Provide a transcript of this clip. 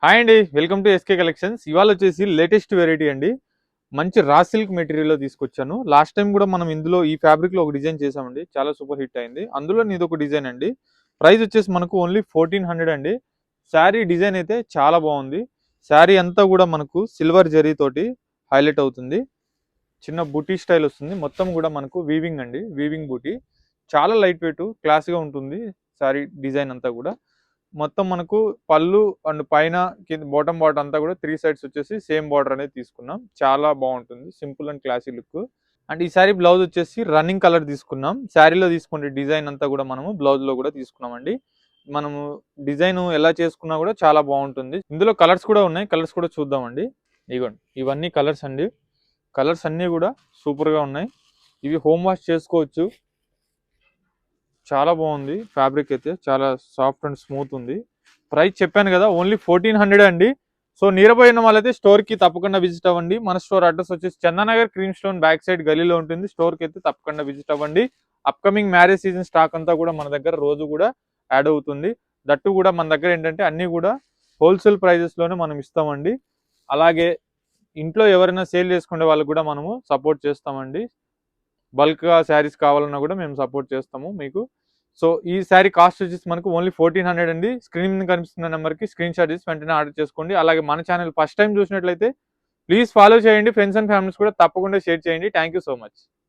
Hi అండి, welcome to SK collections. ఇవాళ వచ్చేసి లేటెస్ట్ వెరైటీ అండి. మంచి రా సిల్క్ మెటీరియల్లో తీసుకొచ్చాను. లాస్ట్ టైం కూడా మనం ఇందులో ఈ ఫ్యాబ్రిక్లో ఒక డిజైన్ చేసామండి, చాలా సూపర్ హిట్ అయింది. అందులో ఇది ఒక డిజైన్ అండి. ప్రైస్ వచ్చేసి మనకు ఓన్లీ 1400 అండి. శారీ డిజైన్ అయితే చాలా బాగుంది. శారీ అంతా కూడా మనకు సిల్వర్ జరీ తోటి హైలైట్ అవుతుంది. చిన్న బూటీ స్టైల్ వస్తుంది. మొత్తం కూడా మనకు వీవింగ్ అండి, వీవింగ్ బూటీ. చాలా లైట్ వెయిట్, క్లాస్గా ఉంటుంది శారీ డిజైన్ అంతా కూడా. మొత్తం మనకు పళ్ళు అండ్ పైన కింద బాటమ్ అంతా కూడా 3 సైడ్స్ వచ్చేసి సేమ్ బార్డర్ అనేది తీసుకున్నాం. చాలా బాగుంటుంది, simple and classy look. And ఈ సారీ బ్లౌజ్ వచ్చేసి రన్నింగ్ కలర్ తీసుకున్నాం. శారీలో తీసుకునే డిజైన్ అంతా కూడా మనము బ్లౌజ్ లో కూడా తీసుకున్నాం అండి. మనము డిజైన్ ఎలా చేసుకున్నా కూడా చాలా బాగుంటుంది. ఇందులో కలర్స్ కూడా ఉన్నాయి, కలర్స్ కూడా చూద్దామండి. ఇగోండి, ఇవన్నీ కలర్స్ అండి. కలర్స్ అన్నీ కూడా సూపర్ గా ఉన్నాయి. ఇవి హోమ్ వాష్ చేసుకోవచ్చు. చాలా బాగుంది ఫ్యాబ్రిక్ అయితే, చాలా సాఫ్ట్ అండ్ స్మూత్ ఉంది. ప్రైస్ చెప్పాను కదా, ఓన్లీ 1400 అండి. సో నియర్ బై ఉన్న వాళ్ళైతే స్టోర్ కి తప్పకుండా విజిట్ అవ్వండి. మన స్టోర్ అడ్రస్ వచ్చేసి Chandanagar Cream Stone back side గలీలో ఉంటుంది. స్టోర్ కి అయితే తప్పకుండా విజిట్ అవ్వండి. అప్కమింగ్ మ్యారేజ్ సీజన్ స్టాక్ అంతా కూడా మన దగ్గర రోజు కూడా యాడ్ అవుతుంది. దట్టు కూడా మన దగ్గర ఏంటంటే అన్ని కూడా హోల్సేల్ ప్రైజెస్ లోనే మనం ఇస్తామండి. అలాగే ఇంట్లో ఎవరైనా సేల్ చేసుకునే వాళ్ళకి కూడా మనము సపోర్ట్ చేస్తామండి. బల్క్గా శారీస్ కావాలన్నా కూడా మేము సపోర్ట్ చేస్తాము మీకు. సో ఈ శారీ కాస్ట్ వచ్చేసి మనకు ఓన్లీ 1400 అండి. స్క్రీన్ మీద కనిపిస్తున్న నెంబర్కి స్క్రీన్ షాట్ చేసి వెంటనే ఆర్డర్ చేసుకోండి. అలాగే మన ఛానల్ ఫస్ట్ టైం చూసినట్లయితే ప్లీజ్ ఫాలో చేయండి. ఫ్రెండ్స్ అండ్ ఫ్యామిలీస్ కూడా తప్పకుండా షేర్ చేయండి. Thank you so much.